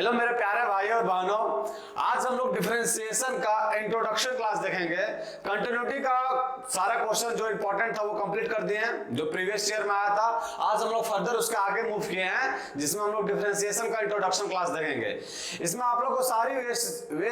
Hello मेरे प्यारे भाई और बहनों, आज हम लोग डिफरेंशिएशन का इंट्रोडक्शन क्लास देखेंगे। कंटिन्यूटी का सारा क्वेश्चन जो इंपॉर्टेंट था वो कंप्लीट कर दिए हैं, जो प्रीवियस ईयर में आया था। आज हम लोग फर्दर उसके आगे मूव किए हैं, जिसमें हम लोग डिफरेंशिएशन का इंट्रोडक्शन क्लास देखेंगे। इसमें आप लोग को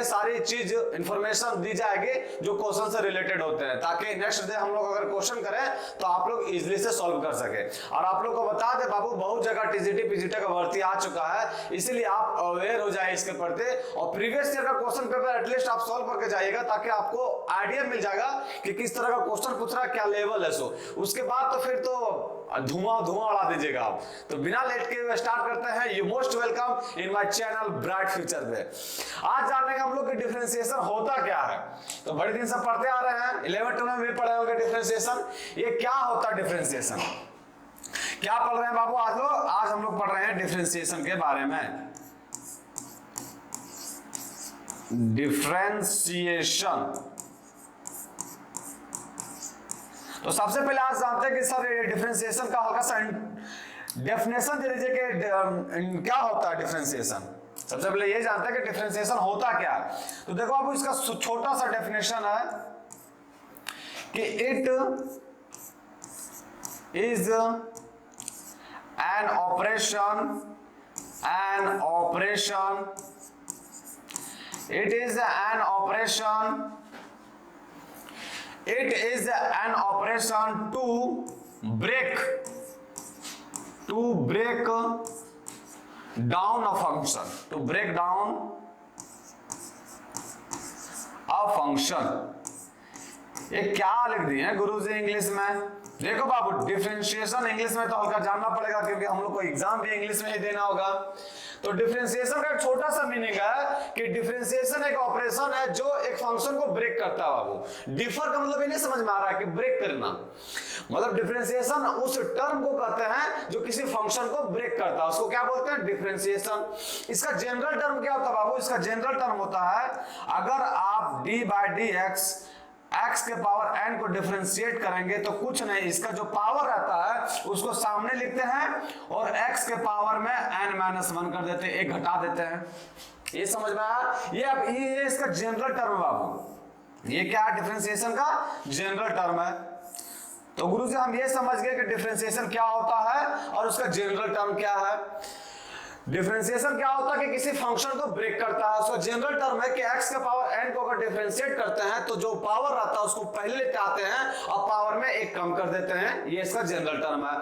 सारी चीज इंफॉर्मेशन दी जाएगी जो क्वेश्चन से रिलेटेड होते हैं, ताकि नेक्स्ट डे हम लोग अगर क्वेश्चन करें तो आप लोग इजिली से सॉल्व कर सके। और आप लोग को बता दे बाबू, बहुत जगह टीजीटी पीजीटी का भर्ती आ चुका है, इसीलिए आप अवेयर हो जाए इसके प्रति। और प्रीवियस ईयर का क्वेश्चन पेपर एटलीस्ट आप सॉल्व करके जाइएगा, ताकि आपको आइडिया मिल जाएगा कि किस तरह का क्वेश्चन पूछ रहा है, क्या लेवल है। सो उसके बाद तो फिर तो धुआं उड़ा दीजिएगा आप। तो बिना लेट के स्टार्ट करते हैं। You most welcome in my channel bright future पे। आज जानने का हम लोग कि डिफरेंशिएशन होता क्या है। तो बड़े दिन से पढ़ते आ रहे हैं, 11th में भी पढ़े होंगे डिफरेंशिएशन। ये क्या होता है डिफरेंशिएशन, क्या पढ़ रहे हैं बाबू आज लोग? आज हम लोग पढ़ रहे हैं डिफरेंशिएशन के बारे में। डिफरेंशिएशन, तो सबसे पहले आज जानते हैं कि सर डिफरेंशिएशन का हल्का सा डेफिनेशन दे दीजिए कि क्या होता है डिफरेंशिएशन। सबसे पहले ये जानते हैं कि डिफरेंशिएशन होता क्या है। तो देखो अब इसका छोटा सा डेफिनेशन है कि it is an operation it is an operation to break down a function। ये क्या लिख दिए हैं गुरुजी इंग्लिश में? देखो बाबू, डिफरेंशिएशन इंग्लिश में तो हल्का जानना पड़ेगा, क्योंकि हम लोग को एग्जाम भी इंग्लिश में ही देना होगा। तो डिफरेंशिएशन का एक छोटा सा मीनिंग है कि डिफरेंशिएशन एक ऑपरेशन है जो एक फंक्शन को ब्रेक करता है बाबू। डिफर का मतलब ये नहीं समझ में आ रहा है कि ब्रेक करना, मतलब डिफरेंशिएशन उस टर्म को कहते हैं जो किसी फंक्शन को ब्रेक करता है, उसको क्या बोलते हैं? डिफरेंशिएशन। इसका जनरल टर्म क्या होता है बाबू? इसका जनरल टर्म होता है, अगर आप D by D x x के पावर n को डिफरेंशिएट करेंगे तो कुछ नहीं, इसका जो पावर रहता है उसको सामने लिखते हैं और x के पावर में n-1 कर देते हैं, एक घटा देते हैं। ये समझ में आया? ये इसका जनरल टर्म है बाबू। ये क्या है? डिफरेंशिएशन का जनरल टर्म है। तो गुरु जी हम ये समझ गए कि डिफरेंशिएशन क्या होता है और उसका जनरल टर्म क्या है। डिफरेंशिएशन क्या होता है कि किसी फंक्शन को ब्रेक करता है। उसका जनरल टर्म है कि x के पावर n को अगर डिफरेंशिएट करते हैं तो जो पावर रहता है उसको पहले लेते आते हैं और पावर में एक कम कर देते हैं। ये इसका जनरल टर्म है।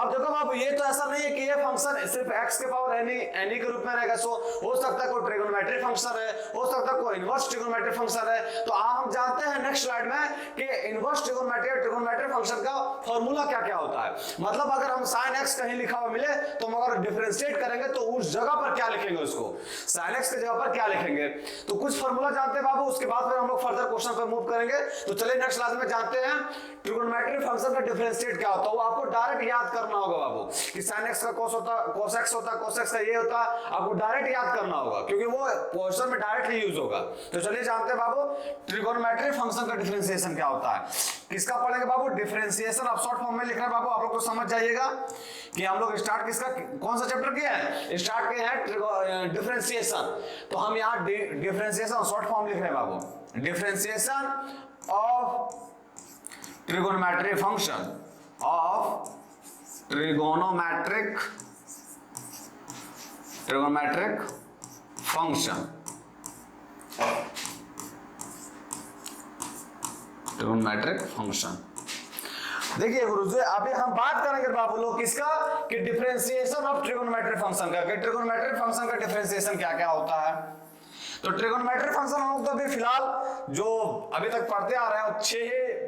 अब देखो बाबू, ये तो ऐसा नहीं है कि ये फंक्शन सिर्फ x के पावर n के रूप में रहेगा। सो हो सकता है कोई ट्रिगोनोमेट्रिक फंक्शन है, हो सकता है कोई इनवर्स ट्रिगोनोमेट्रिक फंक्शन है। तो हम जानते हैं नेक्स्ट स्लाइड में कि इनवर्स ट्रिगोनोमेट्रिक फंक्शन का फॉर्मूला क्या क्या होता है। मतलब अगर हम sin x कहीं लिखा हुआ मिले तो हम अगर डिफरेंशिएट करेंगे तो उस जगह पर क्या लिखेंगे? उसको sin x की जगह पर क्या लिखेंगे? तो कुछ फार्मूला जानते हैं बाबू, उसके बाद फिर हम लोग फर्दर क्वेश्चन पे मूव करेंगे। तो चलिए नेक्स्ट क्लास में जानते हैं ट्रिगोनोमेट्रिक फंक्शन का डिफरेंशिएट क्या होता है। वो आपको डायरेक्ट याद करना होगा बाबू कि sin x का cos होता, cos x होता, cos x का ये होता, आपको डायरेक्ट याद करना होगा क्योंकि वो क्वेश्चन में डायरेक्टली यूज होगा। तो चलिए जानते हैं बाबू ट्रिगोनोमेट्रिक फंक्शन का डिफरेंशिएशन क्या होता है। किसका पढ़ेंगे बाबू? डिफरेंशिएशन। अब शॉर्ट फॉर्म में लिख रहे हैं बाबू, आप लोग तो समझ जाइएगा कि हम लोग स्टार्ट किसका, कौन सा चैप्टर किया है? स्टार्ट किया है डिफरेंशिएशन। तो हम यहाँ डिफरेंशिएशन शॉर्ट फॉर्म लिख रहे हैं बाबू। Differentiation of trigonometric function, of trigonometric function, trigonometric function. देखिए गुरुजी, अभी हम बात करेंगे बाबू लोग किसका, कि डिफरेंशिएशन ऑफ ट्रिगोनोमेट्रिक फंक्शन का, कि ट्रिगोनोमेट्रिक फंक्शन का डिफरेंशिएशन क्या क्या होता है। तो ट्रिगोनोमेट्रिक फंक्शन हम लोग तो अभी फिलहाल जो अभी तक पढ़ते आ रहे हैं 6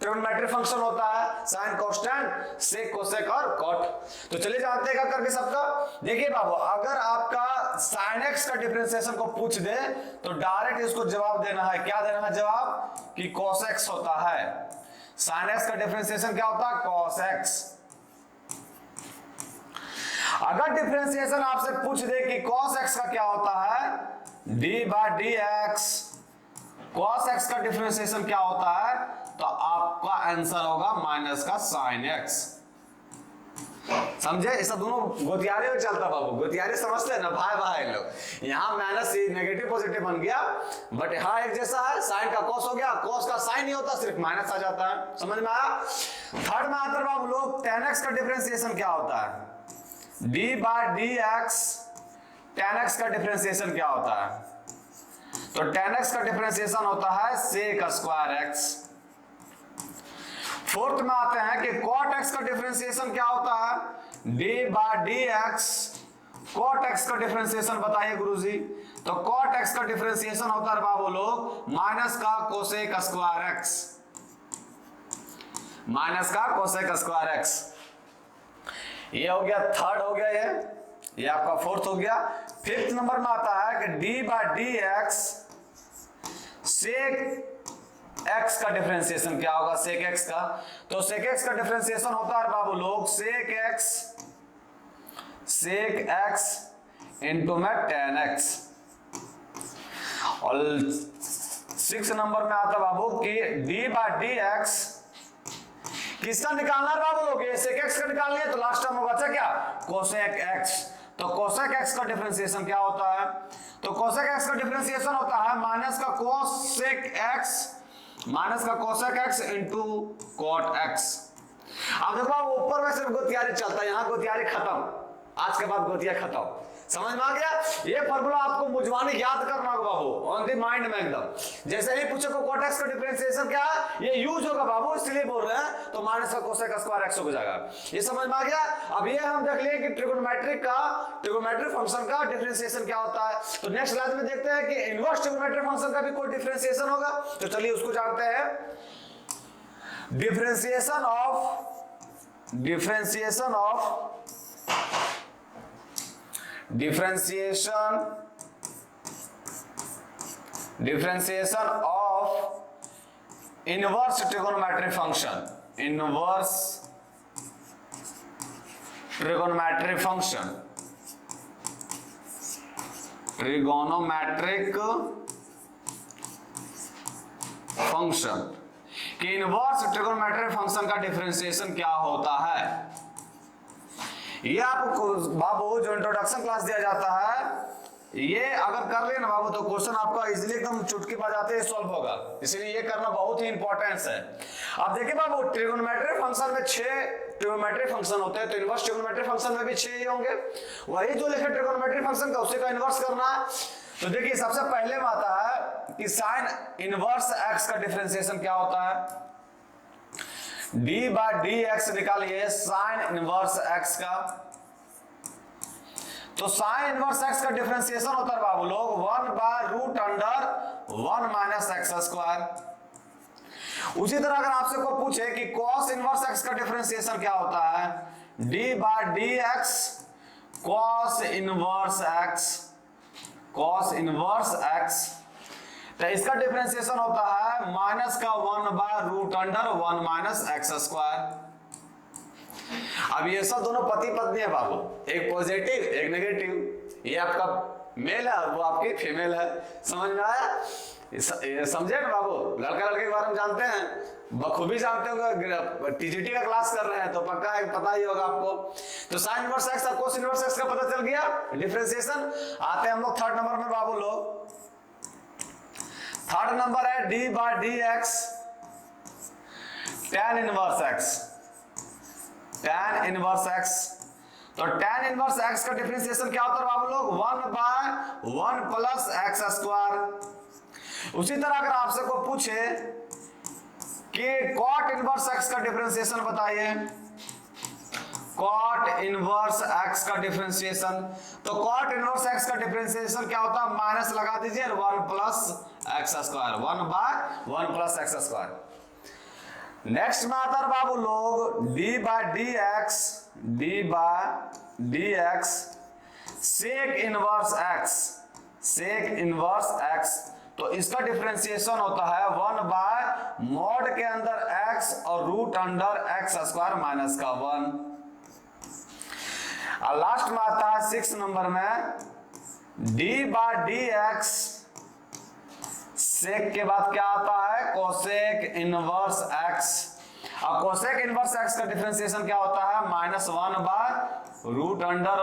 ट्रिगोनोमेट्रिक फंक्शन होता है, साइन, कोस्टेंट, सेक, कोसेक और कॉट। तो चलिए जानते हैं क्या करके सबका। देखिए बाबू, अगर आपका sin x का डिफरेंशिएशन को पूछ दे तो डायरेक्ट इसको जवाब देना है। क्या देना है जवाब? कि cos x होता है। sin x का डिफरेंशिएशन क्या होता है? cos x। अगर डिफरेंशिएशन आपसे पूछ दे कि cos x का क्या होता है? d by dx। cos x का डिफरेंशिएशन क्या होता है? तो आपका आंसर होगा माइनस का sin x। समझे? ऐसा दोनों गोतियारे में चलता बाबू, गोतियारे समझते हैं ना, भाई भाई लोग। यहाँ माइनस नेगेटिव पॉजिटिव बन गया, बट यहाँ एक जैसा है, साइन का कॉस हो गया, कॉस का साइन नहीं होता, सिर्फ माइनस आ जाता है। समझ में आया? थर्ड में आता है बाबू लोग tan x का डिफरेंशिएशन क्या होता है? d by dx tan x का डिफरेंशिएशन क्या होता है? तो tan x का डिफरेंशिएशन होता है sec स्क्वायर x। फोर्थ में आते हैं कि cot x का डिफरेंशिएशन क्या होता है? d by dx cot x का डिफरेंशिएशन बताइए गुरुजी। तो cot x का डिफरेंशिएशन होता है बाबू लोग माइनस का कोसेक स्क्वायर x, माइनस का कोसेक स्क्वायर x। ये हो गया थर्ड, हो गया ये आपका फोर्थ हो गया। फिफ्थ नंबर में आता है कि d by dx sec x का डिफरेंशिएशन क्या होगा? सेक x का, तो सेक x का डिफरेंशिएशन होता है बाबू लोग सेक x इंटू में tan x। और 6 नंबर में आता है बाबू कि d बाय dx किसका निकालना है बाबू लोग? ये सेक x का निकालना है, तो लास्ट टर्म में बचा क्या? Cosec x। तो कोसेक x का डिफरेंशिएशन क्या होता है? तो कोसेक x का डिफरेंशिएशन होता है माइनस का कोसेक x, माइनस का cosec x into cot x। अब देखो अब ऊपर में सिर्फ गोतियारी चलता है, यहाँ गोतियारी खत्म, आज के बाद गोतिया खत्म। समझ में आ गया? ये फॉर्मूला आपको मुझवानी याद करना होगा बाबू, ऑन द माइंड में एकदम। जैसे ही पूछे को कॉट x का डिफरेंशिएशन क्या है, ये यूज होगा बाबू, इसलिए बोल रहे हैं। तो माइनस का कोसेक स्क्वायर x हो जाएगा। ये समझ में आ गया? अब ये हम देख लिए कि ट्रिगोनोमेट्रिक फंक्शन का डिफरेंशिएशन क्या होता है। तो नेक्स्ट क्लास में देखते हैं कि इनवर्स ट्रिगोनोमेट्रिक फंक्शन का भी कोई डिफरेंशिएशन होगा। तो चलिए उसको जानते हैं। Differentiation of inverse trigonometric function, inverse trigonometric function, trigonometric function कि इनवर्स ट्रिगोनोमेट्रिक फंक्शन का डिफरेंशिएशन क्या होता है। ये आपको बाबू जो इंट्रोडक्शन क्लास दिया जाता है, ये अगर कर ले ना बाबू तो क्वेश्चन आपका इजीली एकदम चुटकी बजाते ही सॉल्व होगा। इसलिए ये करना बहुत ही इंपॉर्टेंट है। अब देखिए बाबू, ट्रिगोनोमेट्रिक फंक्शन में 6 ट्रिगोनोमेट्रिक फंक्शन होते हैं, तो इनवर्स ट्रिगोनोमेट्रिक फंक्शन में भी 6 ही होंगे। वही जो लिखे ट्रिगोनोमेट्रिक फंक्शन का उसी का इनवर्स करना है। तो देखिए सबसे पहले में आता है कि साइन इनवर्स x का डिफरेंशिएशन क्या होता है? d बाय dx निकालिए साइन इनवर्स x का। तो साइन इनवर्स x का डिफरेंशिएशन होता है बाबू लोग 1 by root under 1 minus x square. उसी तरह अगर आपसे को पूछे कि cos इनवर्स x का डिफरेंशिएशन क्या होता है? d by dx cos inverse x। तो इसका डिफरेंशिएशन होता है माइनस का 1 by root under 1 minus x square. अब ये सब दोनों पति पत्नी है बाबू, एक पॉजिटिव एक नेगेटिव। ये आपका मेल है और वो आपकी फीमेल है। समझ में आया? समझे ना बाबू? लड़का लड़के के बारे में जानते हैं, बखूबी जानते होंगे। टीजीटी का क्लास कर रहे हैं तो पक्का है, पता ही होगा आपको। तो साइन इनवर्स एक्स और कोस इनवर्स एक्स का पता चल गया डिफरेंशिएशन। आते हैं हम लोग थर्ड नंबर में बाबू लोग। थर्ड नंबर है d by dx tan inverse x, tan inverse x। तो tan इनवर्स x का डिफरेंशिएशन क्या होता है बाबू लोग? 1 बाय 1 प्लस एक्स स्क्वायर। उसी तरह अगर आपसे को पूछे कि cot इनवर्स x का डिफरेंशिएशन बताइए, cot इनवर्स x का डिफरेंशिएशन। तो cot इनवर्स x का डिफरेंशिएशन क्या होता है? माइनस लगा दीजिए 1 plus x square, 1 by 1 plus x square. Next में आता है बाबू लोग d by dx sec inverse x। तो इसका डिफरेंशिएशन होता है 1 बाय मॉड के अंदर x और root under x square minus का 1। और लास्ट में आता है 6 नंबर में d बाय dx सेक के बाद क्या आता है? Cosec inverse x। अब कोसेक इनवर्स एक्स का डिफरेंशिएशन क्या होता है, -1 by root under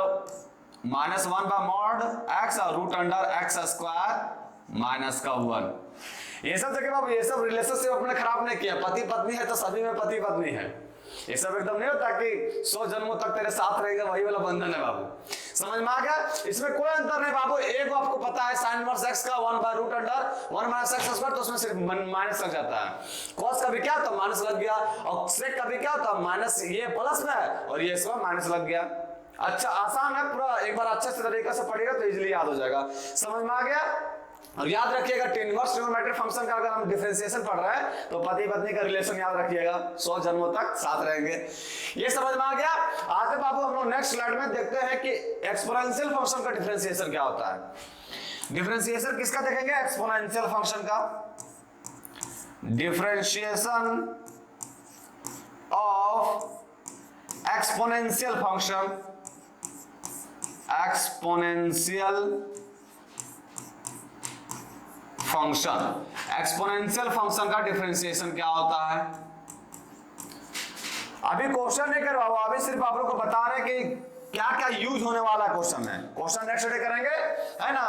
-1 by mod x और root under x square minus का 1। ये सब देखिए बाबू, ये सब रिलेशनशिप अपने खराब नहीं किया। पति पत्नी है तो सभी में पति पत्नी है, ये सब एकदम नहीं होता कि 100 जन्मों तक तेरे साथ रहेगा, वही वाला बंधन है बाबू। समझ में आ गया? इसमें कोई अंतर नहीं बाबू। एक आपको पता है साइन इनवर्स एक्स का 1 by root under 1 minus x square, तो उसमें सिर्फ माइनस लग जाता है। कॉस का भी क्या होता है, माइनस लग गया। और सेक का भी क्या होता है, माइनस, ये प्लस में है और ये इसमें माइनस लग गया। अच्छा आसान है पूरा, एक बार अच्छे से तरीके से पढ़िएगा तो इजीली याद हो जाएगा। समझ में आ गया? और याद रखिएगा इनवर्स ट्रिग्नोमेट्रिक फंक्शन का अगर हम डिफरेंशिएशन पढ़ रहे हैं तो पति पत्नी का रिलेशन याद रखिएगा, 100 जन्मों तक साथ रहेंगे। ये समझ में आ गया? आते बाबू हम लोग नेक्स्ट स्लाइड में देखते हैं कि एक्सपोनेंशियल फंक्शन का डिफरेंशिएशन क्या होता है। डिफरेंशिएशन किसका देखेंगे, एक्सपोनेंशियल फंक्शन का। Differentiation of exponential function, exponential function, exponential function का डिफरेंशिएशन क्या होता है। अभी क्वेश्चन नहीं करवाओ, अभी सिर्फ आप लोग को बता रहे कि क्या क्या यूज होने वाला क्वेश्चन है। क्वेश्चन नेक्स्ट डे करेंगे, है ना।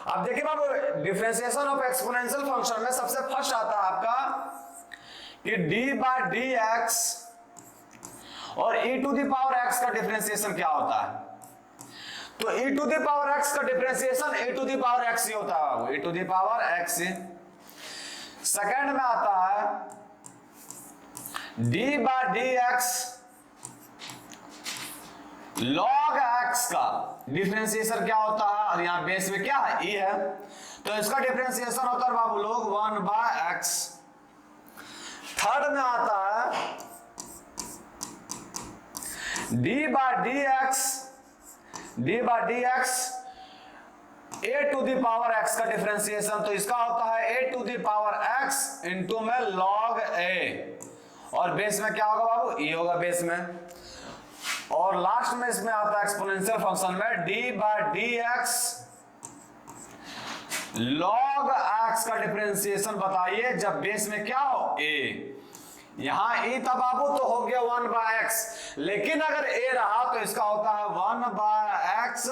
अब देखिए बाबू, डिफरेंशिएशन ऑफ एक्सपोनेंशियल फंक्शन में सबसे फर्स्ट आता है आपका कि d बाय डी एक्स और e to the power x का डिफरेंशिएशन क्या होता है। तो e to the power x का differentiation e to the power x ही होता है, e to the power x। Second में आता है d by d x log x का डिफरेंशिएशन क्या होता है, और यहां बेस में क्या है, e है, तो इसका डिफरेंशिएशन होता है बाबू लोग 1 बाय x। थर्ड में आता है d by d x a to the power x का डिफरेंशिएशन, तो इसका होता है a to the power x into में log a, और बेस में क्या होगा बाबू, e होगा बेस में। और लास्ट में इसमें आता है एक्सपोनेंशियल फंक्शन में d by d x log x का डिफरेंशिएशन बताइए जब बेस में क्या हो, a। यहां e था बाबू तो हो गया 1 बाय x, लेकिन अगर a रहा तो इसका होता है 1 बाय x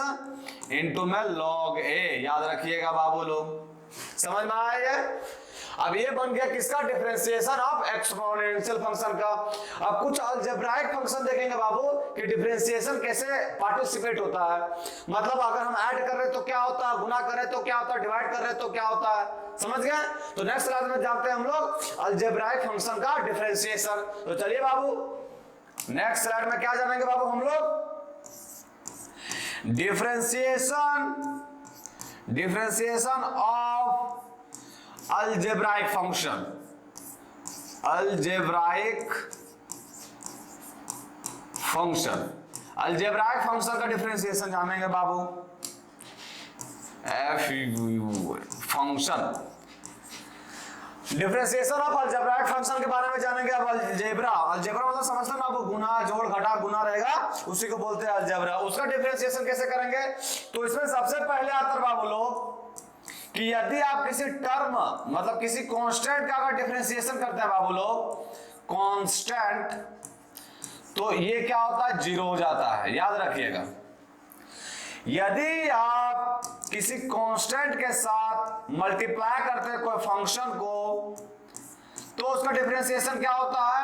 इंटू में log a। याद रखिएगा बाबू लोग, समझ में आया। अब ये बन गया किसका, डिफरेंशिएशन ऑफ एक्सपोनेंशियल फंक्शन का। अब कुछ अलजेब्राइक फंक्शन देखेंगे बाबू कि डिफरेंशिएशन कैसे पार्टिसिपेट होता है। मतलब अगर हम ऐड कर रहे तो क्या होता है, गुना कर रहे तो क्या होता है, डिवाइड कर रहे तो क्या होता है, समझ गए। तो नेक्स्ट क्लास में जानते हैं हम लोग अलजेब्राइक फंक्शन का डिफरेंशिएशन। तो चलिए बाबू नेक्स्ट स्लाइड में क्या जानेंगे बाबू हम लोग, differentiation of algebraic function, algebraic function, algebraic function का डिफरेंशिएशन जानेंगे बाबू। Function differentiation of algebraic function के बारे में जानेंगे। अब अलजेब्रा, अलजेब्रा मतलब समझते हैं ना आपको, गुना जोड़ घटा गुना रहेगा, उसी को बोलते हैं अलजेब्रा। उसका डिफरेंशिएशन कैसे करेंगे, तो इसमें सबसे पहले आता है बाबू लोग कि यदि आप किसी टर्म मतलब किसी कांस्टेंट का अगर डिफरेंशिएशन करते हैं बाबू लोग, कांस्टेंट, तो ये क्या होता है, 0 हो जाता है। याद रखिएगा, यदि आप किसी कांस्टेंट के साथ मल्टीप्लाई करते हैं कोई फंक्शन को, तो उसका डिफरेंशिएशन क्या होता है,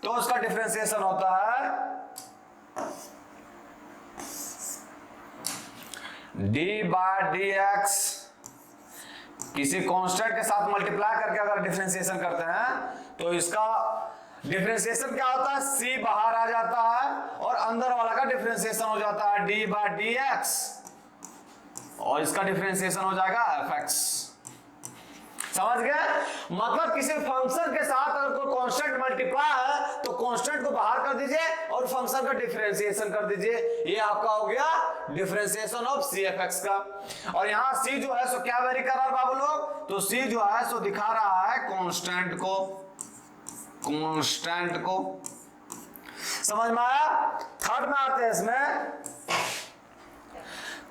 तो उसका डिफरेंशिएशन होता है d बाय डी एक्स। किसी कांस्टेंट के साथ मल्टीप्लाई करके अगर डिफरेंशिएशन करते हैं तो इसका डिफरेंशिएशन क्या होता है, c बाहर आ जाता है और अंदर वाला का डिफरेंशिएशन हो जाता है d बाय डी एक्स, और इसका डिफरेंशिएशन हो जाएगा fx। समझ गए। मतलब किसी फंक्शन के साथ अगर कोई कांस्टेंट मल्टीप्लाई है तो कांस्टेंट को बाहर कर दीजिए और फंक्शन का डिफरेंशिएशन कर दीजिए, ये आपका हो गया डिफरेंशिएशन ऑफ cfx का। और यहाँ c जो है सो क्या वेरी कर रहा है बाबू लोग, तो c जो है सो दिखा रहा है कांस्टेंट को, कांस्टेंट को। समझ में आया। थर्ड में आते हैं, इसमें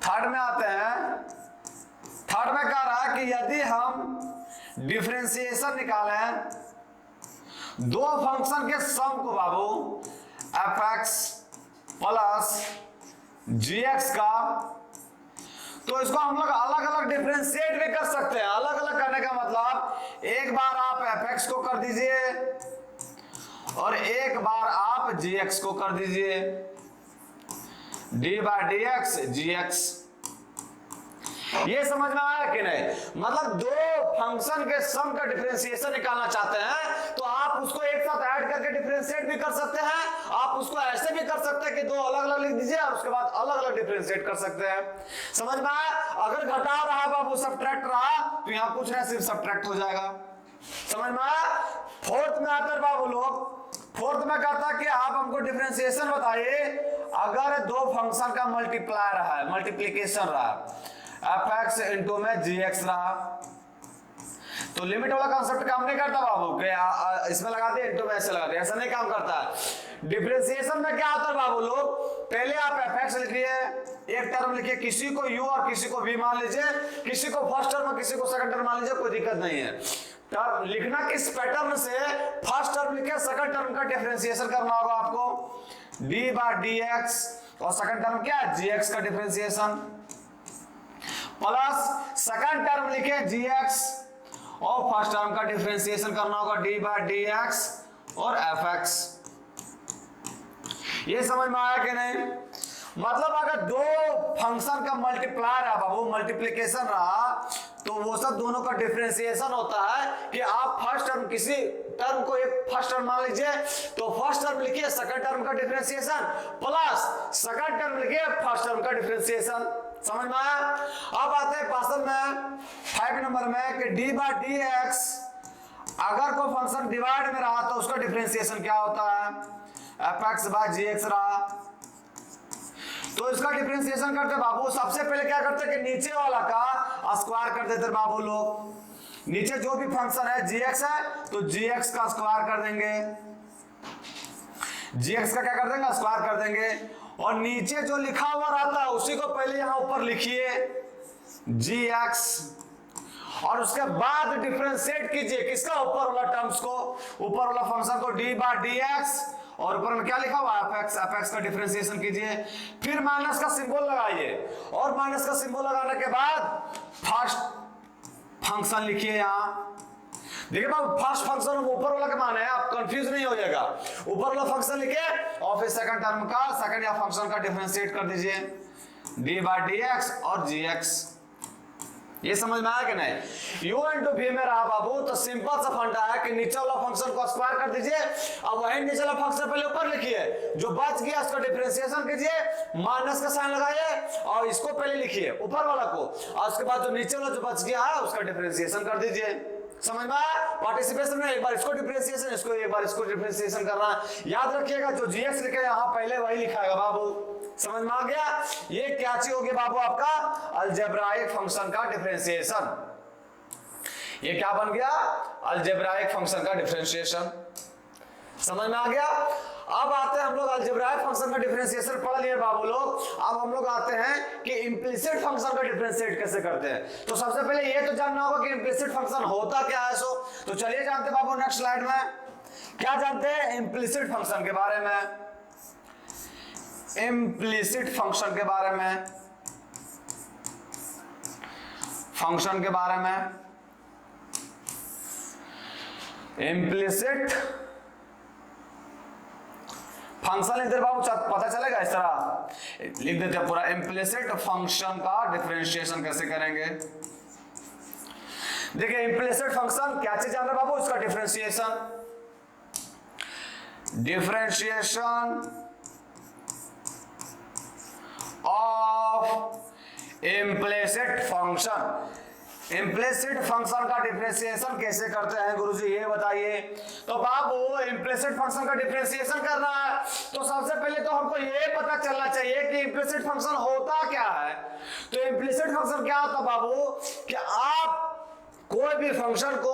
थर्ड में आते हैं, थर्ड में कह रहा है कि यदि हम डिफरेंशिएशन निकालें दो फंक्शन के सम को बाबू fx प्लस gx का, तो इसको हम लोग अलग अलग डिफरेंशिएट भी कर सकते हैं। अलग अलग करने का मतलब एक बार आप fx को कर दीजिए और एक बार आप gx को कर दीजिए, d बाय dx gx। ये समझ में आया कि नहीं? मतलब दो फंक्शन के सम का डिफरेंशिएशन निकालना चाहते हैं तो आप उसको एक साथ ऐड करके डिफरेंशिएट भी कर सकते हैं, आप उसको ऐसे भी कर सकते हैं कि दो अलग अलग लिख दीजिए और उसके बाद अलग अलग डिफरेंशिएट कर सकते हैं। समझ में आया? अगर घटाव रहा बाबू सब्ट्रैक्ट रहा तो यहां कुछ नहीं, सिर्फ सब्ट्रैक्ट हो जाएगा। समझ में आया? फोर्थ में आता है बाबू लोग, फोर्थ में कहता है कि आप हमको डिफरेंशिएशन बताइए अगर दो फंक्शन का मल्टीप्लाई रहा है, मल्टीप्लीकेशन रहा, fx इंटू में gx रहा, तो लिमिट वाला कॉन्सेप्ट काम नहीं करता बाबू कि इसमें लगा दे इंटू में ऐसे लगा दे, ऐसा नहीं काम करता। डिफरेंशिएशन में क्या होता है बाबू लोग, पहले आप fx लिखिए, एक टर्म लिखिए, किसी को u और किसी को v मान लीजिए, किसी को फर्स्ट टर्म और किसी को सेकंड टर्म मान लीजिए, कोई दिक्कत नहीं है। टर्म लिखना किस पैटर्न से, फर्स्ट टर्म लिखे सेकंड टर्म का डिफरेंशिएशन करना होगा आपको, d बाय dx, और सेकंड टर्म क्या है gx का डिफरेंशिएशन, प्लस सेकंड टर्म लिखे gx और फर्स्ट टर्म का डिफरेंशिएशन करना होगा d बाय dx और fx। ये समझ में आया कि नहीं? मतलब अगर दो फंक्शन का मल्टीप्लाई रहा बाबू, मल्टीप्लिकेशन रहा, तो वो सब दोनों का डिफरेंशिएशन होता है कि आप फर्स्ट टर्म, किसी टर्म को एक फर्स्ट टर्म मान लीजिए तो फर्स्ट टर्म लिखिए सेकंड टर्म का डिफरेंशिएशन प्लस सेकंड टर्म लिखिए फर्स्ट टर्म का डिफरेंशिएशन। समझ में आया? अब आते हैं क्वेश्चन में 5 नंबर में कि d बाय dx अगर कोई फंक्शन डिवाइड में रहा तो उसका डिफरेंशिएशन क्या होता है, fx बाय gx रहा, तो इसका डिफरेंशिएशन करते बाबू सबसे पहले क्या करते कि नीचे वाला का स्क्वायर कर देते बाबू लोग। नीचे जो भी फंक्शन है gx है तो gx का स्क्वायर कर देंगे, gx का क्या कर देंगे स्क्वायर कर देंगे, और नीचे जो लिखा हुआ रहता है उसी को पहले यहां ऊपर लिखिए gx, और उसके बाद डिफरेंशिएट कीजिए किसका, ऊपर वाला टर्म्स को, ऊपर वाला फंक्शन को d बाय dx, और ऊपर में क्या लिखा हुआ fx, fx का डिफरेंशिएशन कीजिए, फिर माइनस का सिंबल लगाइए, और माइनस का सिंबल लगाने के बाद फर्स्ट फंक्शन लिखिए यहां। देखिए बाबू फर्स्ट फंक्शन ऊपर वाला के मान है, आप कंफ्यूज नहीं हो जाएगा, ऊपर वाला फंक्शन लिखे और फिर सेकंड टर्म का, सेकंड या फंक्शन का डिफरेंशिएट कर दीजिए d बाय dx और gx। ये समझ में आया कि नहीं? u इंटू v में रहा बाबू तो सिंपल सा फंडा है कि नीचे वाला फंक्शन को स्क्वायर कर दीजिए, अब वही नीचे वाला फंक्शन पहले ऊपर लिखिए, जो बच गया उसका डिफरेंशिएशन कीजिए, माइनस का साइन लगाइए और इसको पहले लिखिए ऊपर वाला को, और उसके बाद जो नीचे वाला जो बच गया है उसका डिफरेंशिएशन कर दीजिए। समझ में आया? पार्टिसिपेशन में एक बार इसको डिफरेंशिएशन, इसको एक बार इसको डिफरेंशिएशन करना है। याद रखिएगा जो gx लिखे यहाँ पहले वही लिखाएगा बाबू। समझ में आ गया? ये क्या चीज होगी बाबू आपका अलजेब्राइक फंक्शन का डिफरेंशिएशन। ये क्या बन गया अलजेब्राइक फंक्शन का डिफरेंशिएशन। समझ में आ गया? अब आते हैं हम लोग अलजेब्राइक फंक्शन का डिफरेंशिएशन पढ़ लिए बाबू लोग। अब हम लोग आते हैं कि इम्प्लिसिट फंक्शन का डिफरेंशिएट कैसे करते हैं। तो सबसे पहले ये तो जानना होगा कि इम्प्लिसिट फंक्शन होता क्या है। सो तो चलिए जानते हैं बाबू नेक्स्ट स्लाइड में क्या जानते हैं इम्प्लिसिट फंक्शन के बारे में। इम्प्लिसिट फंक्शन के बारे में, फंक्शन के बारे में, इम्प्लिसिट फंक्शन इधर बाबू पता चलेगा। इस तरह लिख देते हैं पूरा इम्प्लिसिट फंक्शन का डिफरेंशिएशन कैसे करेंगे। देखिए इम्प्लिसिट फंक्शन क्या चीज जान रहे बाबू, इसका differentiation. Differentiation of implicit function. Implicit function का डिफरेंशिएशन कैसे करते हैं गुरुजी ये बताइए। तो बाबू इम्प्लिसिट फंक्शन का डिफरेंशिएशन करना है तो सबसे पहले तो हमको ये पता चलना चाहिए कि इम्प्लिसिट फंक्शन होता क्या है। तो इम्प्लिसिट फंक्शन क्या होता बाबू कि आप कोई भी फंक्शन को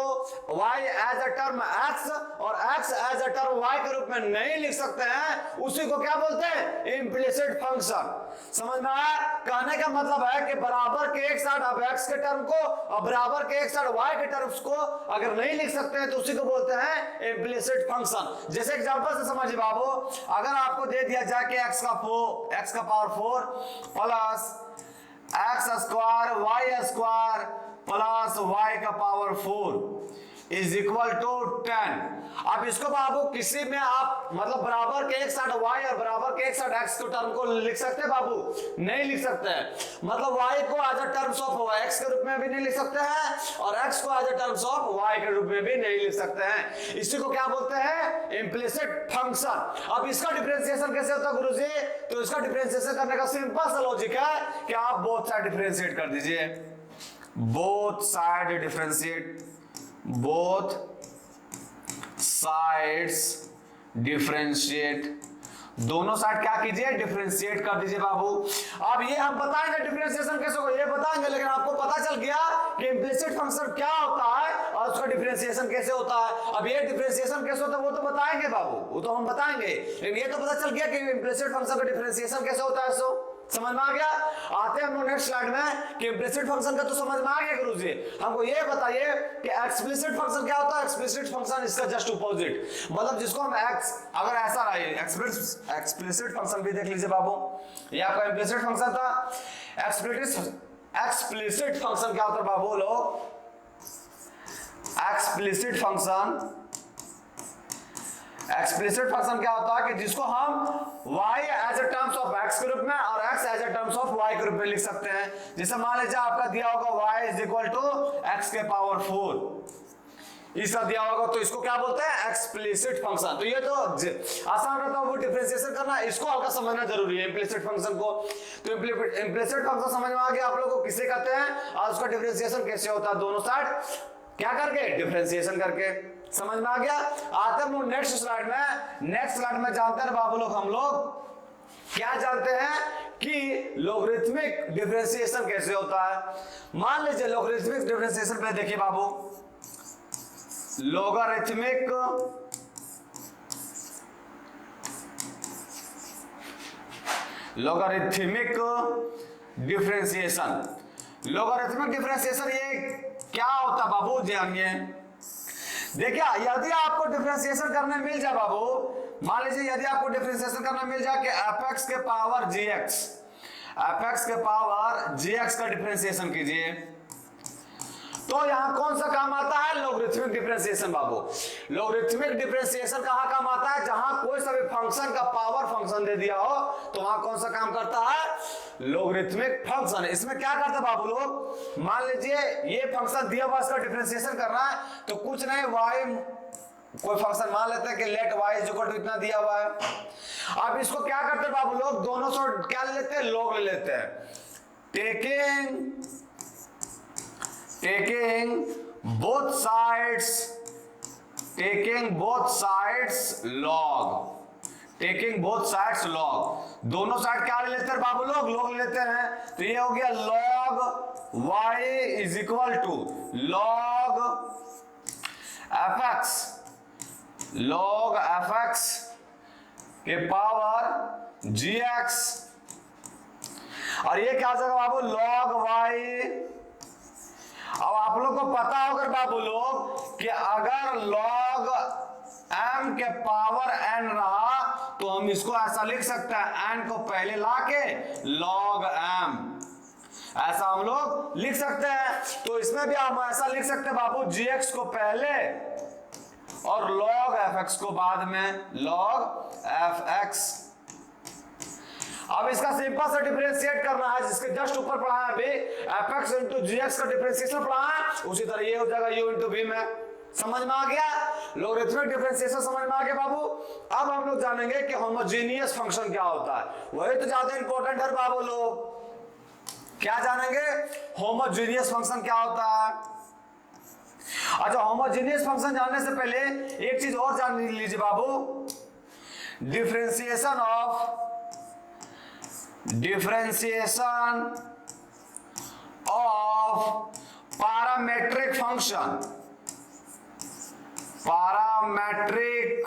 y as a term x और x as a term y के रूप में नहीं लिख सकते हैं, उसी को क्या बोलते हैं? Implicit function. समझ में आया? कहने का मतलब है कि बराबर के एक साथ अब x के टर्म को और बराबर के एक साथ y के टर्म्स को अगर नहीं लिख सकते हैं तो उसी को बोलते हैं इम्प्लिसिट फंक्शन। जैसे एग्जांपल से समझिए बाबू, अगर आपको दे दिया जाए कि x का power 4 plus x square y square plus y का पावर 4 इज इक्वल टू 10। अब इसको बाबू किसी में आप मतलब बराबर के एक साथ y और बराबर के एक साथ x के टर्म को लिख सकते हैं बाबू? नहीं लिख सकते हैं। मतलब y को as a terms of x के रूप में भी नहीं लिख सकते हैं और x को as a terms of y के रूप में भी नहीं लिख सकते हैं। इसी को क्या बोलते हैं? Implicit function. अब इसका डिफरेंशिएशन कैसे होता है गुरुजी? तो इसका डिफरेंशिएशन करने का सिंपल सा लॉजिक है कि आप बोथ साइड डिफरेंशिएट कर दीजिए। Both side differentiate, both sides differentiate, दोनों साइड क्या कीजिए? डिफरेंशिएट कर दीजिए बाबू। अब ये हम बताएंगे डिफरेंशिएशन कैसे होगा, ये बताएंगे, लेकिन आपको पता चल गया कि इम्प्लिसिट फंक्शन क्या होता है और उसका डिफरेंशिएशन कैसे होता है। अब ये डिफरेंशिएशन कैसे होता है वो तो बताएंगे बाबू, वो तो हम बताएंगे, लेकिन ये तो पता चल गया कि इम्प्लिसिट फंक्शन का डिफरेंशिएशन कैसे होता है। सो समझ में आ गया? आते हैं हम नेक्स्ट स्लाइड में कि इम्प्लिसिट फंक्शन का तो समझ में आ गया गुरुजी। हमको ये बताइए कि एक्सप्लिसिट फंक्शन क्या होता है? एक्सप्लिसिट फंक्शन इसका जस्ट अपोजिट, मतलब जिसको हम एक्स अगर ऐसा रहे एक्सप्लिसिट फंक्शन भी देख लीजिए बाबू। ये आपका इम्प्लिसिट फंक्शन था। एक्सप्लिसिट फंक्शन क्या होता है बाबू लोग? एक्सप्लिसिट फंक्शन क्या होता है कि जिसको हम y as a terms of x के रूप में और x as a terms of y के रूप में लिख सकते हैं। जैसे मान लीजिए आपका दिया होगा y is equal to x के पावर 4, इसका दिया होगा, तो इसको क्या बोलते हैं? Explicit function. तो ये तो आसान रहता है वो डिफरेंशिएशन करना, इसको हल्का समझना जरूरी है इम्प्लिसिट फंक्शन को। तो इम्प्लिसिट फंक्शन समझ में आ गया आप लोगों को किसे कहते हैं और उसका डिफरेंशिएशन कैसे होता है? दोनों साइड क्या करके? डिफरेंशिएशन करके। समझ में आ गया? आते हैं नेक्स्ट स्लाइड में। नेक्स्ट स्लाइड में जानते हैं बाबू लोग, हम लोग क्या जानते हैं कि लॉगरिथमिक डिफरेंशिएशन कैसे होता है। मान लीजिए लॉगरिथमिक डिफरेंशिएशन पे देखिए बाबू, लॉगरिथमिक डिफरेंशिएशन। लॉगरिथमिक डिफरेंशिएशन ये क्या होता है बाबू? जानिए। देखिए यदि आपको डिफरेंशिएशन करने मिल जाए बाबू, मान लीजिए यदि आपको डिफरेंशिएशन करना मिल जाए कि f(x) के पावर gx का डिफरेंशिएशन कीजिए, तो यहां कौन सा काम आता है? लॉगरिथमिक डिफरेंशिएशन बाबू। लॉगरिथमिक डिफरेंशिएशन कहां काम आता है? जहां कोई सा भी फंक्शन का पावर फंक्शन दे दिया हो तो वहां कौन सा काम करता है? Logarithmic function. इसमें क्या करते हैं बाबू लोग? मान लीजिए ये फंक्शन दिया हुआ, इसका डिफरेंशिएशन करना है तो कुछ नहीं, y कोई फंक्शन मान लेते हैं कि let y is equal to इतना दिया हुआ है। अब इसको क्या करते हैं बाबू लोग? दोनों साइड क्या ले लेते हैं? लॉग ले लेते हैं। taking both sides log, दोनों साइड क्या ले लेते हैं बाबू लोग? लॉग ले लेते हैं। तो ये हो गया log y is equal to log fx के पावर gx, और ये क्या हो जाएगा बाबू? log y। अब आप लोग को पता होगा बाबू लोग कि अगर log m के पावर n रहा तो हम इसको ऐसा लिख सकते हैं, n को पहले लाके log m, ऐसा हम लोग लिख सकते हैं। तो इसमें भी हम ऐसा लिख सकते हैं बाबू, gx को पहले और log fx को बाद में, log fx। अब इसका सिंपल सा डिफरेंशिएट करना है, जिसके जस्ट ऊपर पढ़ा है अभी, fx इंटू gx का डिफरेंशिएशन पढ़ा है, उसी तरह ये हो जाएगा u इंटू v में। समझ में आ गया? लॉगरिथमिक डिफरेंशिएशन समझ में आ गया बाबू। अब हम लोग जानेंगे कि होमोजेनियस फंक्शन क्या होता है, वही तो ज्यादा इंपॉर्टेंट है बाबू लोग। क्या जानेंगे? होमोजेनियस फंक्शन क्या होता है। अच्छा, होमोजेनियस फंक्शन जानने से पहले एक चीज और जान लीजिए बाबू, differentiation of parametric function, parametric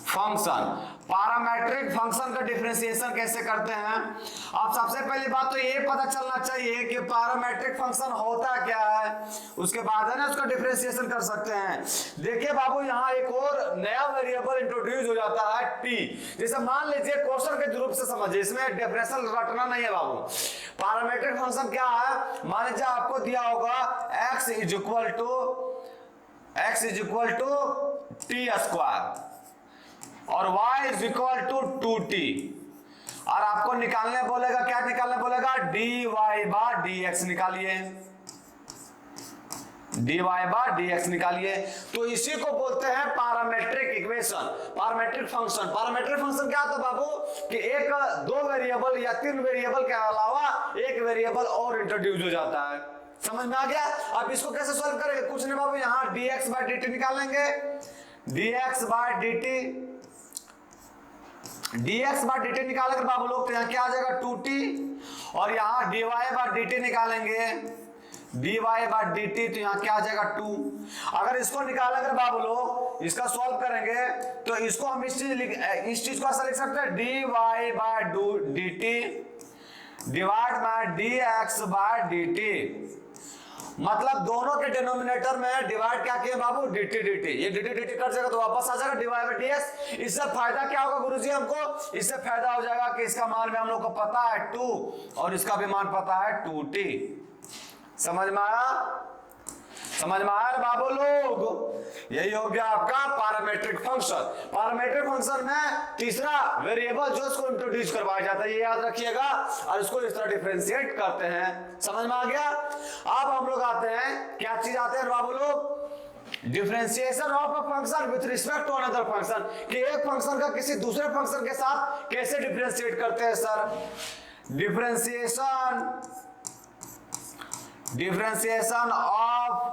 function, parametric function का डिफरेंशिएशन कैसे करते हैं। अब सबसे पहली बात तो ये पता चलना चाहिए कि पैरामेट्रिक फंक्शन होता क्या है, उसके बाद है ना उसका डिफरेंशिएशन कर सकते हैं। देखिए बाबू यहाँ एक और नया वेरिएबल इंट्रोड्यूस हो जाता है टी। जैसे मान लीजिए क्वेश्चन के रूप से समझिए, इसमें डेफिनेशन रटना नहीं है बाबू। पैरामेट्रिक फंक्शन क्या है, मान लीजिए आपको दिया होगा x is equal to t square और y is equal to 2t, और आपको निकालने बोलेगा, क्या निकालने बोलेगा, dy बार dx निकालिए, dy बार dx निकालिए। तो इसी को बोलते हैं parametric equation, parametric function. Parametric function क्या होता है बाबू कि एक दो वेरिएबल या तीन वेरिएबल के अलावा एक वेरिएबल और इंट्रोड्यूस हो जाता है। समझ में आ गया। अब इसको कैसे सॉल्व करेंगे, कुछ नहीं बाबू, यहाँ dx बाय dt निकालेंगे, dx बाय dt निकालेंगे बाबू लोग, तो यहाँ क्या आ जाएगा 2t, और यहाँ dy बाय dt निकालेंगे, dy बाय dt, तो यहाँ क्या आ जाएगा 2। अगर इसको निकालेंगे बाबू लोग, इसका सॉल्व करेंगे तो इसको हम इस चीज को ऐसा लिख सकते हैं, dy by dt divide by dx by dt। मतलब दोनों के डिनोमिनेटर में डिवाइड क्या किया बाबू, dt dt, ये dt dt कट जाएगा तो वापस आ जाएगा dy बाय dx। इससे फायदा क्या होगा गुरुजी हमको, इससे फायदा हो जाएगा कि इसका मान भी हम लोग को पता है 2 और इसका भी मान पता है 2t। समझ में आया, समझ में आया बाबू लोग। यही हो गया आपका पैरामेट्रिक फंक्शन। पैरामेट्रिक फंक्शन में तीसरा वेरिएबल जो इसको इंट्रोड्यूस करवाया जाता है, ये याद रखिएगा, और इसको इस तरह डिफरेंशिएट करते हैं। समझ में आ गया। अब हम लोग आते हैं, क्या चीज आते हैं बाबू लोग, differentiation of a function with respect to another function, कि एक फंक्शन का किसी दूसरे फंक्शन के साथ कैसे डिफरेंशिएट करते हैं sir. Differentiation of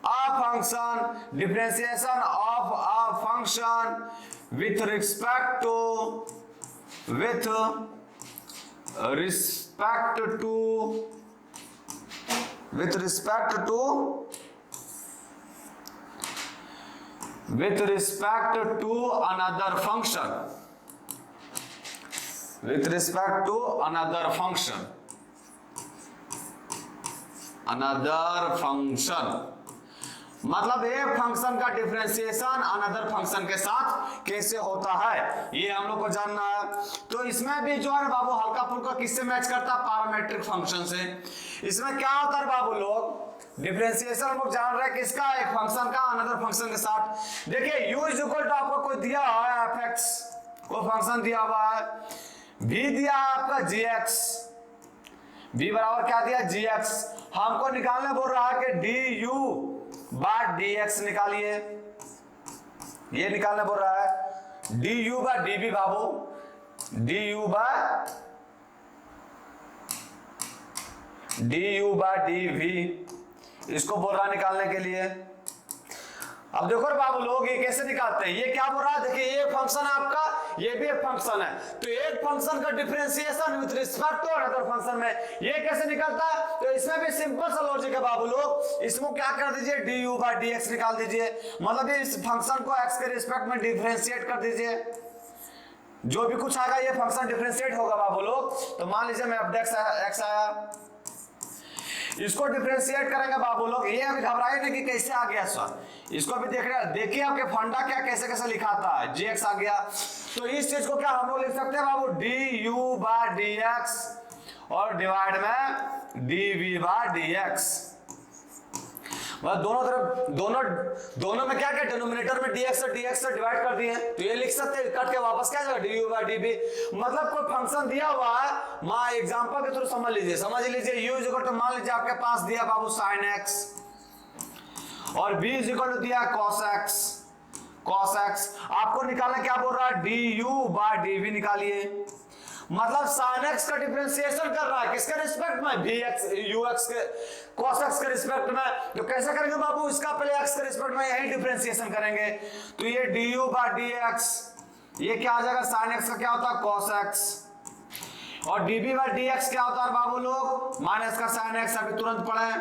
a function with respect to another function। मतलब एक फंक्शन का डिफरेंशिएशन अनदर फंक्शन के साथ कैसे होता है, ये हम लोग को जानना है। तो इसमें भी जो है बाबू हल्का फुल्का किससे मैच करता है, पैरामेट्रिक फंक्शन से। इसमें क्या होता है बाबू लोग, डिफरेंशिएशन हम लोग जान रहे हैं किसका, एक फंक्शन का अनदर फंक्शन के साथ। देखिए u इज इक्वल टू आपको कोई दिया है fx, कोई फंक्शन दिया हुआ है, v दिया है आपका gx, v बराबर क्या दिया gx। हमको निकालने बोल रहा है कि du बाय dx निकालिए, ये निकालने बोल रहा है du बाय dv बाबू, du बाय dv, इसको बोल रहा है निकालने के लिए। अब देखो बाबू लोग ये कैसे निकालते हैं, ये क्या बोल रहा है, देखिए ये फंक्शन है आपका, ये भी एक फंक्शन है, तो एक फंक्शन का differentiation with respect to another function में ये कैसे निकलता है। तो इसमें भी सिंपल सा लॉजिक है बाबू लोग, इसको क्या कर दीजिए du बाय dx निकाल दीजिए, मतलब इस फंक्शन को x के रिस्पेक्ट में डिफरेंशिएट कर दीजिए, जो भी कुछ आएगा ये फंक्शन डिफरेंशिएट होगा बाबू लोग। तो मान लीजिए मैं अब x आया, इसको डिफरेंशिएट करेंगे बाबू लोग, ये अभी घबराइए नहीं कि कैसे आ गया सर, इसको भी देख रहे हैं, देखिए आपके फंडा क्या कैसे कैसे लिखाता है, gx आ गया। तो इस चीज को क्या हम लोग लिख सकते हैं बाबू, du बाय dx और डिवाइड में dv बाय dx। दोनों तरफ दोनों में क्या क्या डिनोमिनेटर में dx और dx से डिवाइड कर दिए, तो ये लिख सकते हैं, कट के वापस क्या जाएगा du बाय dv। मतलब कोई फंक्शन दिया हुआ है, मान एग्जांपल के थ्रू समझ लीजिए u इज इक्वल टू, मान लीजिए आपके पास दिया बाबू sin x और b इज इक्वल टू दिया cos x। आपको निकालना क्या बोल रहा है, du बाय dv निकालिए, मतलब sin x का डिफरेंशिएशन कर रहा है किसके रिस्पेक्ट में, vx ux के cos x के रिस्पेक्ट में। तो कैसे करेंगे बाबू, इसका पहले x के रिस्पेक्ट में यही डिफरेंशिएशन करेंगे, तो ये du बाय dx, ये क्या आ जाएगा, sin x का क्या होता है cos x, और dB बाय dx क्या होता है बाबू लोग, माइनस का साइन एक्स, अभी तुरंत पढ़े,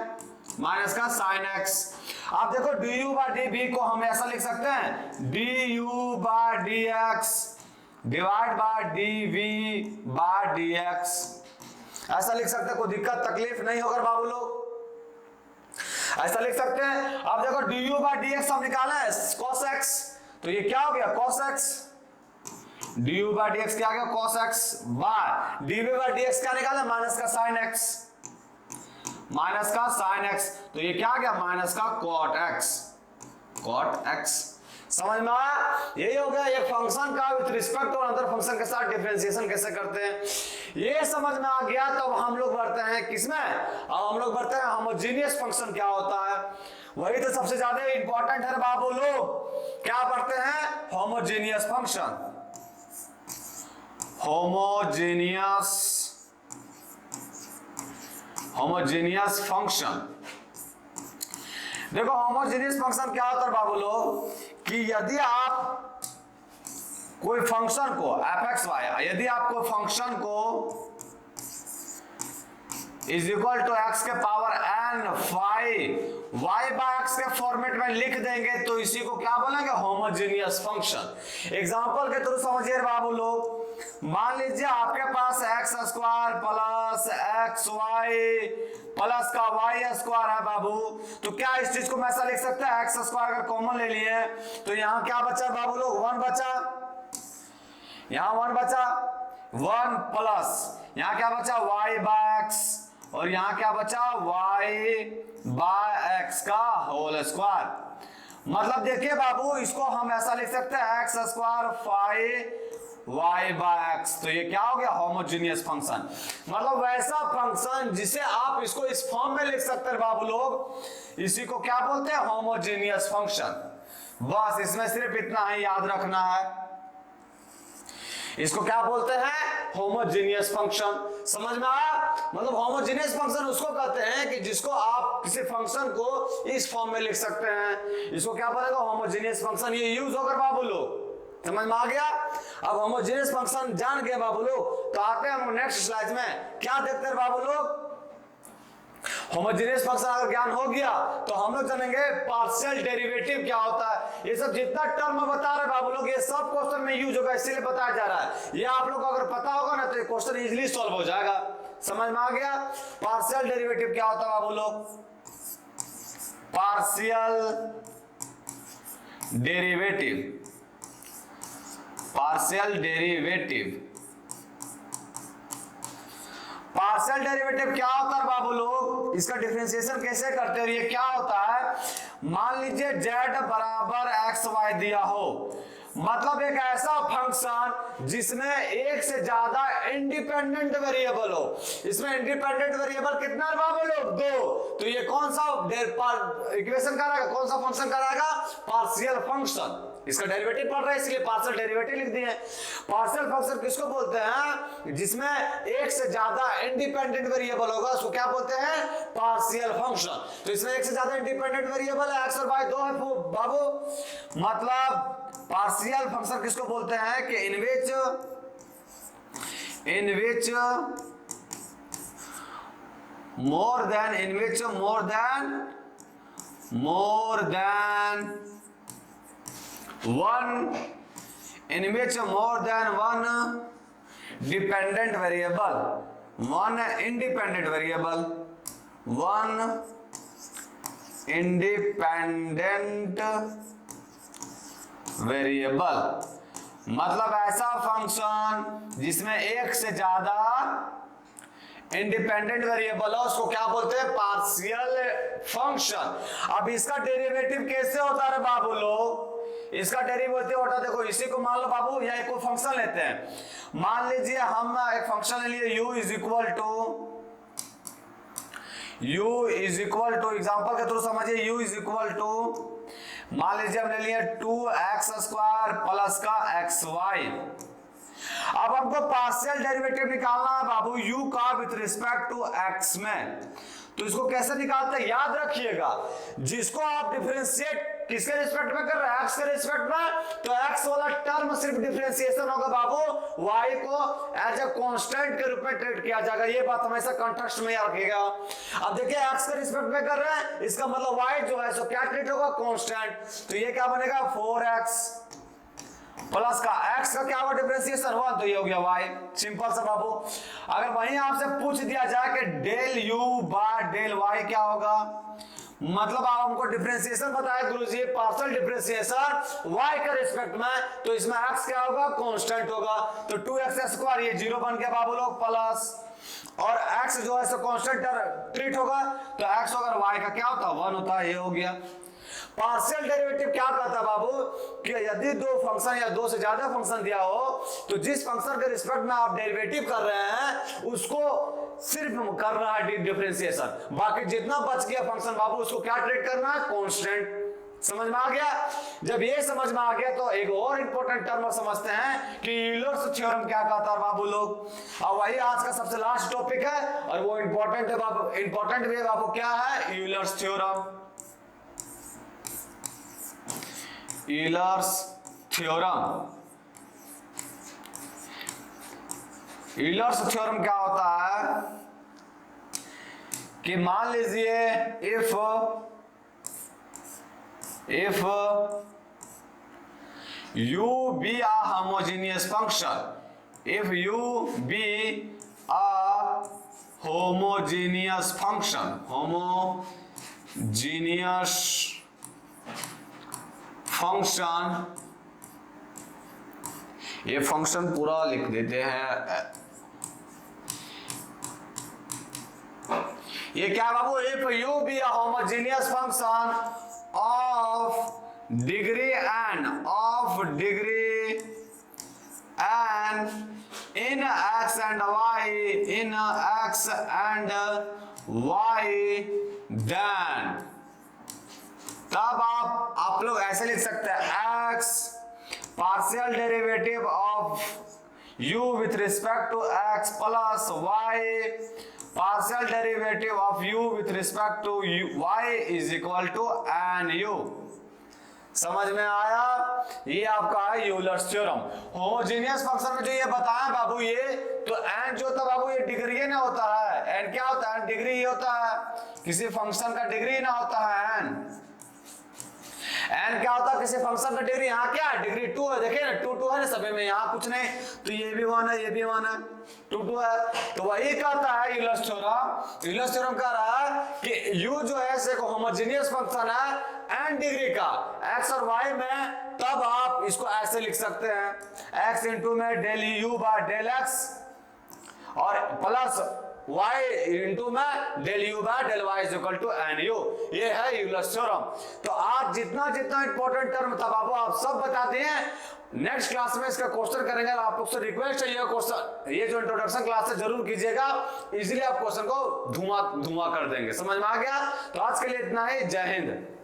माइनस का साइन एक्स। आप देखो du बाय dv को हम ऐसा लिख सकते हैं du by dx divide by dv by dx, ऐसा लिख सकते हैं, कोई दिक्कत तकलीफ नहीं होगा बाबू लोग, ऐसा लिख सकते हैं। अब देखो du बाय dx हम निकाला है cos x, तो ये क्या हो गया cos x, du by dx क्या आ गया cos x, by dv by dx क्या निकाला माइनस का sin x, माइनस का sin x, तो ये क्या आ गया माइनस का cot x, cot x। समझ में आया, यही हो गया एक फंक्शन का विद रिस्पेक्ट और अदर फंक्शन के साथ डिफरेंशिएशन कैसे करते हैं, ये समझ में आ गया। तो हम लोग बढ़ते हैं किसमें, अब हम लोग बढ़ते हैं होमोजेनियस फंक्शन क्या होता है, वही तो सबसे ज्यादा इंपॉर्टेंट है बाबू लोग। क्या पढ़ते हैं, होमोजेनियस फंक्शन, होमोजेनियस फंक्शन। देखो होमोजेनियस फंक्शन क्या होता है बाबू लोग, कि यदि आप कोई फंक्शन को fxy, यदि आप कोई फंक्शन को इज इक्वल टू एक्स के power n phi y by x के फॉर्मेट में लिख देंगे तो इसी को क्या बोलेंगे, होमोजेनियस फंक्शन। एग्जांपल के थ्रू समझिए बाबू लोग, मान लीजिए आपके पास x square plus x y plus का वाई स्क्वायर है बाबू, तो क्या इस चीज को मैं ऐसा लिख सकता है, एक्स स्क्वायर अगर कॉमन ले लिए तो यहाँ क्या बचा बाबू लोग, 1 बचा, यहाँ 1 बचा, 1 प्लस यहाँ क्या बचा y बाय x, और यहाँ क्या बचा y बाय x का होल स्क्वायर। मतलब देखिए बाबू, इसको हम ऐसा लिख सकते हैं x square five y by x, तो ये क्या हो गया होमोजेनियस फंक्शन। मतलब वैसा फंक्शन जिसे आप इसको इस फॉर्म में लिख सकते हैं बाबू लोग, इसी को क्या बोलते हैं, होमोजेनियस फंक्शन। बस इसमें सिर्फ इतना ही याद रखना है, इसको क्या बोलते हैं, होमोजेनियस फंक्शन। समझ में आया, मतलब होमोजेनियस फंक्शन उसको कहते हैं कि जिसको आप किसी फंक्शन को इस फॉर्म में लिख सकते हैं, इसको क्या बोलेगा, होमोजेनियस फंक्शन। ये यूज होकर बाबू लोग, समझ में आ गया। अब होमोजेनियस फंक्शन जान गए बाबू लोग, तो आते हैं हम नेक्स्ट स्लाइड में, क्या देखते हैं बाबू लोग, होमोजेनियस फंक्शन अगर ज्ञान हो गया तो हम लोग जानेंगे पार्शियल डेरिवेटिव क्या होता है। ये सब जितना टर्म बता रहे बाबू लोग, ये सब क्वेश्चन में यूज होगा, इसीलिए बताया जा रहा है। ये आप लोग को अगर पता होगा ना तो ये क्वेश्चन इजीली सॉल्व हो जाएगा। समझ में आ गया, पार्शियल डेरिवेटिव क्या होता है बाबू लोग, partial derivative, partial derivative, partial derivative क्या होता है बाबू लोग, इसका डिफरेंशिएशन कैसे करते हैं, ये क्या होता है, मान लीजिए z बराबर एक्स वाई दिया हो, मतलब एक ऐसा फंक्शन जिसमें एक से ज्यादा इंडिपेंडेंट वेरिएबल हो। इसमें इंडिपेंडेंट वेरिएबल कितना है बाबू लोग, 2, तो ये कौन सा इक्वेशन कराएगा, कौन सा फंक्शन कराएगा, पार्शियल फंक्शन। इसका डेरिवेटिव पढ़ रहे हैं इसलिए पार्शियल डेरिवेटिव लिख दिए। पार्शियल फंक्शन किसको बोलते हैं, जिसमें एक से ज्यादा इंडिपेंडेंट वेरिएबल होगा, उसको क्या बोलते हैं, पार्शियल फंक्शन। तो इसमें एक से ज्यादा इंडिपेंडेंट वेरिएबल है, एक्स और वाई 2 है बाबू। मतलब पार्शियल फंक्शन किसको बोलते हैं कि इन विच more than one dependent variable, one independent variable, one independent variable। मतलब ऐसा फंक्शन जिसमें एक से ज्यादा इंडिपेंडेंट वेरिएबल है, उसको क्या बोलते हैं, पार्शियल फंक्शन। अब इसका डेरिवेटिव कैसे होता है बाबू लोग, इसका डेरिवेटिव होता है, देखो इसी को मान लो बाबू, या एक फंक्शन लेते हैं, मान लीजिए हम एक फंक्शन ले लिए u is equal two example के थ्रू समझिए, u इज इक्वल टू, मान लीजिए हमने लिए 2x स्क्वायर प्लस का xy। अब हमको पार्शियल डेरिवेटिव निकालना है बाबू u का विथ रिस्पेक्ट टू x में, तो इसको कैसे निकालते हैं, याद रखिएगा, जिसको आप डिफरेंशिएट किसके रिस्पेक्ट में कर रहा है? एक्स के रिस्पेक्ट में। तो एक्स वाला टर्म सिर्फ डिफरेंशिएशन होगा बाबू, वाई को एज ए कांस्टेंट के रूप में ट्रीट किया जाएगा। ये बात हमेशा कॉन्टेक्स्ट में याद रखिएगा। अब देखिए एक्स के रिस्पेक्ट में कर रहे हैं, इसका मतलब वाई जो है सो क्या ट्रीट होगा? कांस्टेंट। तो ये क्या बनेगा? 4x प्लस का x का क्या होगा? डिफरेंशिएशन 1, तो ये हो गया y। सिंपल सा बाबू। अगर वहीं आपसे पूछ दिया जाए कि del u by del y क्या होगा, मतलब आप हमको डिफरेंशिएशन बताया गुरुजी, पार्शियल डिफरेंशिएशन y के रिस्पेक्ट में, तो इसमें x क्या होगा? कांस्टेंट होगा। तो 2x², ये 0 बन गया बाबू लोग, प्लस और x जो है सो कांस्टेंट ट्रीट होगा, तो x अगर y का क्या होता है? 1 होता है। ये हो गया। पार्शियल डेरिवेटिव क्या कहता है बाबू कि यदि दो फंक्शन या दो से ज्यादा फंक्शन दिया हो तो जिस फंक्शन के रिस्पेक्ट में आप डेरिवेटिव कर रहे हैं उसको सिर्फ कर रहा है डिफरेंशिएशन, बाकी जितना बच गया फंक्शन बाबू उसको क्या ट्रीट करना है? कांस्टेंट। समझ में आ गया? जब ये समझ में आ गया तो एक और इंपॉर्टेंट टर्म समझते हैं कि यूलर्स थ्योरम क्या कहता है बाबू लोग। अब वही आज का सबसे लास्ट टॉपिक है और वो इंपॉर्टेंट है बाबू, इंपॉर्टेंट भी है बाबू। क्या है? Euler's theorem. Euler's theorem. Euler's theorem क्या होता है कि मान लीजिए if u be a homogeneous function, if u be a homogeneous function, homogeneous function, ये फंक्शन पूरा लिख देते हैं। ये क्या बाबू? If you be a homogeneous function of degree n in x and y, then तब आप लोग ऐसे लिख सकते हैं x partial derivative of u with respect to x plus y partial derivative of u with respect to y is equal to n u। समझ में आया? ये आपका है यूलर्स थ्योरम। होमोजेनियस फंक्शन में जो ये बताया बाबू, ये तो n जो होता है बाबू, ये डिग्री ना होता है। n क्या होता है? डिग्री ही होता है। किसी फंक्शन का डिग्री ना होता है n। n क्या होता है? किसी फंक्शन का डिग्री। यहाँ क्या है? डिग्री 2 है। देखिए ना 2 है ना सभी में, यहाँ कुछ नहीं, तो ये भी 1 है, ये भी 1 है, 2 है। तो वही कहता है यूलर्स थ्योरम। यूलर्स थ्योरम कह रहा है कि u जो है एक होमोजेनियस फंक्शन है n डिग्री का x और y में, तब आप इसको ऐसे लिख सकते हैं x इंटू में del u by del x और प्लस y इंटू में del u by del y is equal to n u। ये है यूलर्स थ्योरम। तो आज जितना इंपॉर्टेंट टर्म था बाबू आप सब बताते हैं। नेक्स्ट क्लास में इसका क्वेश्चन करेंगे। आप लोग से रिक्वेस्ट है ये क्वेश्चन, ये जो इंट्रोडक्शन क्लास है जरूर कीजिएगा, इजीली आप क्वेश्चन को धुआं कर देंगे। समझ में आ गया? तो आज के लिए इतना ही। जय हिंद।